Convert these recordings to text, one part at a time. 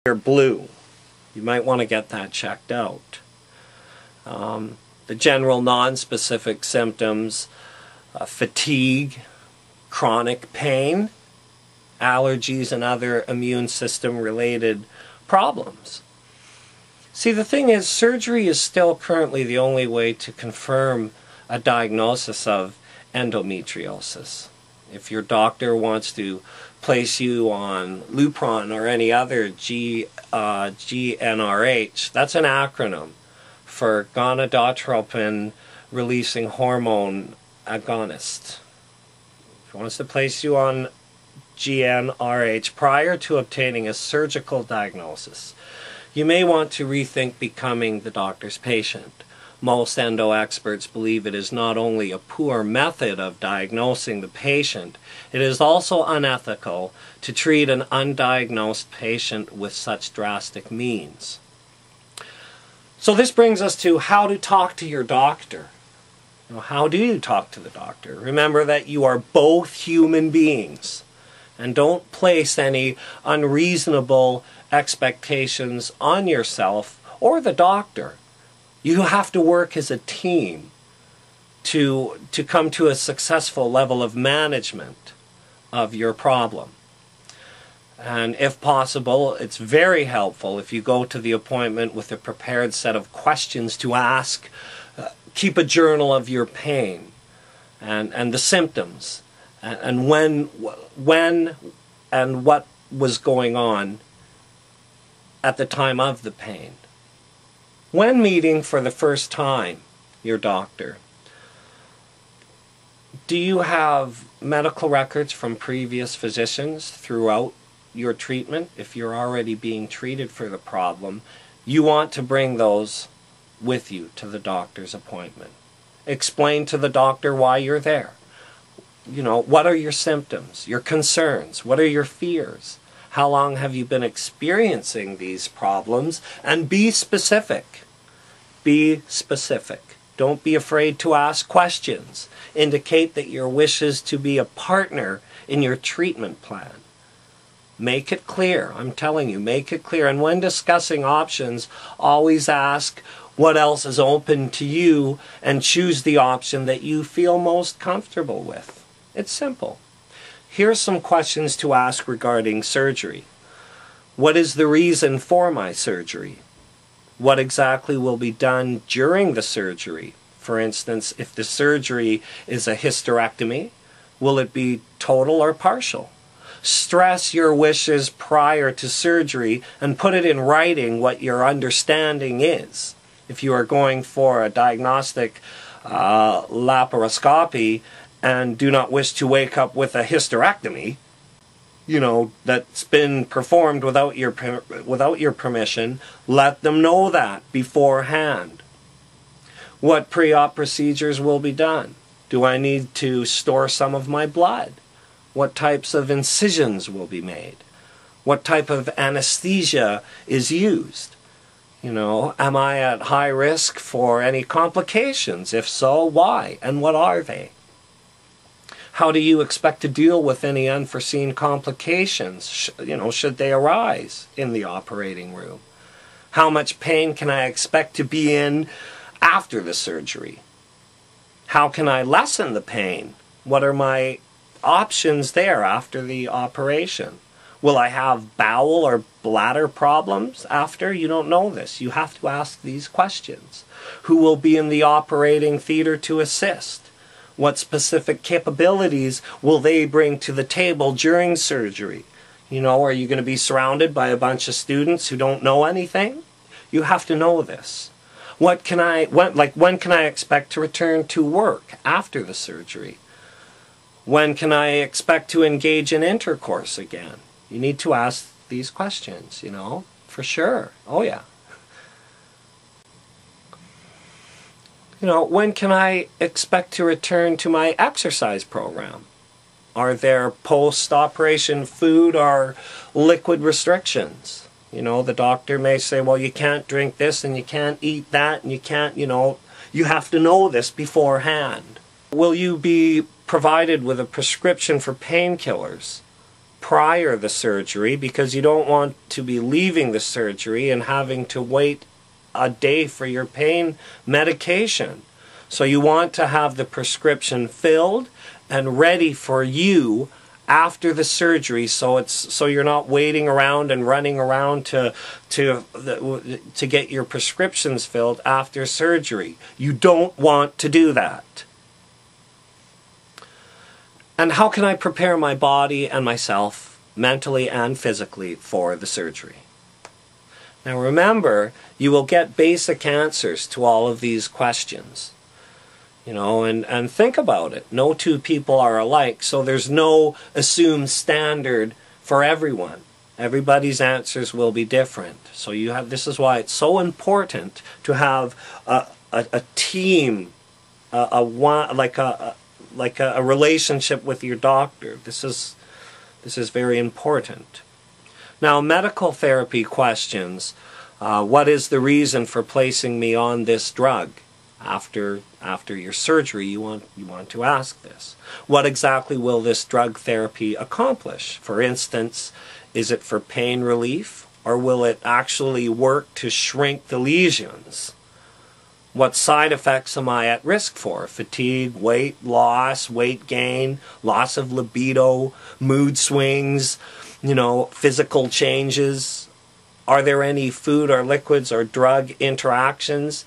You're blue. You might want to get that checked out. The general non-specific symptoms, fatigue, chronic pain, allergies, and other immune system related problems. See, the thing is, surgery is still currently the only way to confirm a diagnosis of endometriosis. If your doctor wants to place you on Lupron or any other GnRH, that's an acronym for gonadotropin releasing hormone agonist. If he wants to place you on GnRH prior to obtaining a surgical diagnosis, you may want to rethink becoming the doctor's patient. Most endo experts believe it is not only a poor method of diagnosing the patient, it is also unethical to treat an undiagnosed patient with such drastic means. So this brings us to how to talk to your doctor. How do you talk to the doctor? Remember that you are both human beings, and don't place any unreasonable expectations on yourself or the doctor. You have to work as a team to come to a successful level of management of your problem. And if possible, it's very helpful if you go to the appointment with a prepared set of questions to ask. Keep a journal of your pain and the symptoms and when and what was going on at the time of the pain. When meeting for the first time your doctor, do you have medical records from previous physicians throughout your treatment? If you're already being treated for the problem, you want to bring those with you to the doctor's appointment. Explain to the doctor why you're there. What are your symptoms, your concerns, what are your fears? How long have you been experiencing these problems? And be specific. Be specific. Don't be afraid to ask questions. Indicate that your wish is to be a partner in your treatment plan. Make it clear. I'm telling you, make it clear. And when discussing options, always ask what else is open to you and choose the option that you feel most comfortable with. It's simple. Here's some questions to ask regarding surgery. What is the reason for my surgery? What exactly will be done during the surgery? For instance, if the surgery is a hysterectomy, will it be total or partial? Stress your wishes prior to surgery and put it in writing what your understanding is. If you are going for a diagnostic laparoscopy and do not wish to wake up with a hysterectomy, that's been performed without your permission, let them know that beforehand. What pre-op procedures will be done? Do I need to store some of my blood? What types of incisions will be made? What type of anesthesia is used? Am I at high risk for any complications? If so, why? And what are they? How do you expect to deal with any unforeseen complications, should they arise in the operating room? How much pain can I expect to be in after the surgery? How can I lessen the pain? What are my options there after the operation? Will I have bowel or bladder problems after? You don't know this. You have to ask these questions. Who will be in the operating theater to assist? What specific capabilities will they bring to the table during surgery? Are you going to be surrounded by a bunch of students who don't know anything? You have to know this. When can I expect to return to work after the surgery? When can I expect to engage in intercourse again? You need to ask these questions, for sure. Oh yeah. When can I expect to return to my exercise program? Are there post-operation food or liquid restrictions? The doctor may say, well, you can't drink this and you can't eat that and you can't, you have to know this beforehand. Will you be provided with a prescription for painkillers prior the surgery, because you don't want to be leaving the surgery and having to wait a day for your pain medication. So you want to have the prescription filled and ready for you after the surgery, so you're not waiting around and running around to get your prescriptions filled after surgery. You don't want to do that. And how can I prepare my body and myself, mentally and physically, for the surgery? Now remember, you will get basic answers to all of these questions. You know, and think about it. No two people are alike, so there's no assumed standard for everyone. Everybody's answers will be different. So this is why it's so important to have a team, like a relationship with your doctor. This is very important. Now, medical therapy questions. What is the reason for placing me on this drug? After your surgery, you want to ask this. What exactly will this drug therapy accomplish? For instance, is it for pain relief, or will it actually work to shrink the lesions? What side effects am I at risk for? Fatigue, weight loss, weight gain, loss of libido, mood swings, physical changes? Are there any food or liquids or drug interactions?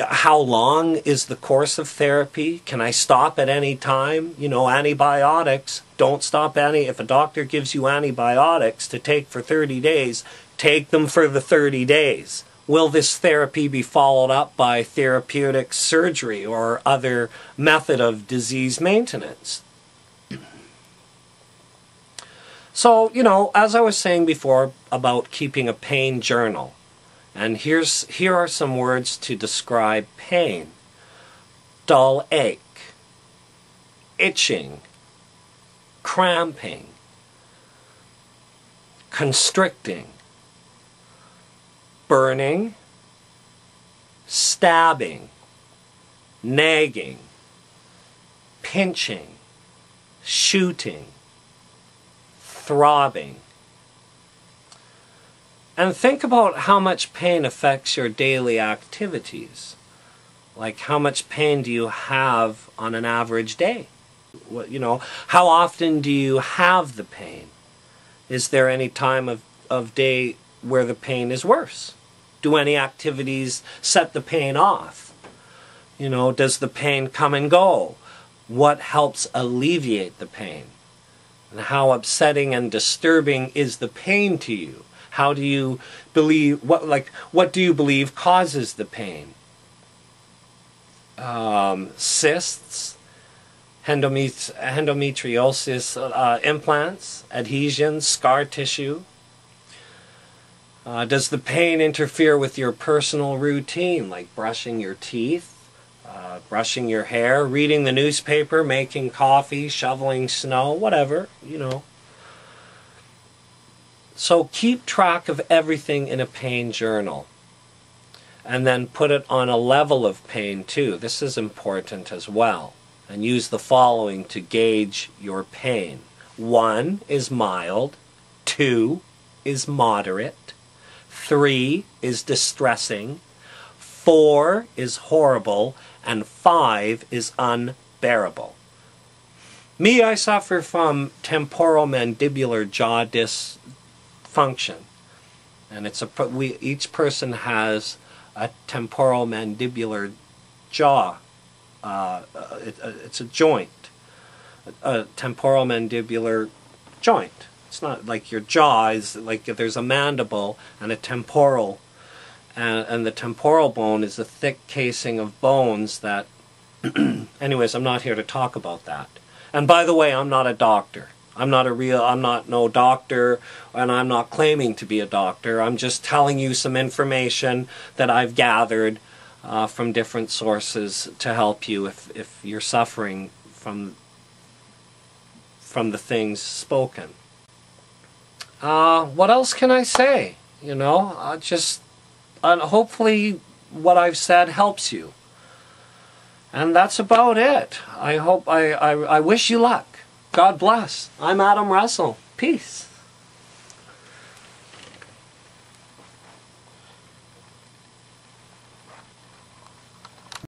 How long is the course of therapy? Can I stop at any time? Antibiotics, don't stop if a doctor gives you antibiotics to take for 30 days, take them for the 30 days. Will this therapy be followed up by therapeutic surgery or other method of disease maintenance? So, as I was saying before about keeping a pain journal, and here are some words to describe pain. Dull ache, itching, cramping, constricting, burning, stabbing, nagging, pinching, shooting, throbbing. And think about how much pain affects your daily activities. Like, how much pain do you have on an average day? How often do you have the pain? Is there any time of day where the pain is worse? Do any activities set the pain off? Does the pain come and go? What helps alleviate the pain? And how upsetting and disturbing is the pain to you? How do you believe, what do you believe causes the pain? Cysts, endometriosis, implants, adhesions, scar tissue. Does the pain interfere with your personal routine, like brushing your teeth, brushing your hair, reading the newspaper, making coffee, shoveling snow, whatever, So keep track of everything in a pain journal, and then put it on a level of pain too. This is important as well. And use the following to gauge your pain. 1 is mild, 2 is moderate, 3 is distressing, 4 is horrible, and 5 is unbearable. Me, I suffer from temporomandibular jaw dysfunction, and each person has a temporomandibular jaw. It's a joint, a temporomandibular joint. It's not like your jaw is like there's a mandible and a temporal, and the temporal bone is a thick casing of bones that. Anyways, I'm not here to talk about that. And by the way, I'm not a doctor. I'm not no doctor, and I'm not claiming to be a doctor. I'm just telling you some information that I've gathered from different sources to help you if you're suffering from the things spoken. What else can I say? Hopefully what I've said helps you. And that's about it. I wish you luck. God bless. I'm Adam Russell. Peace.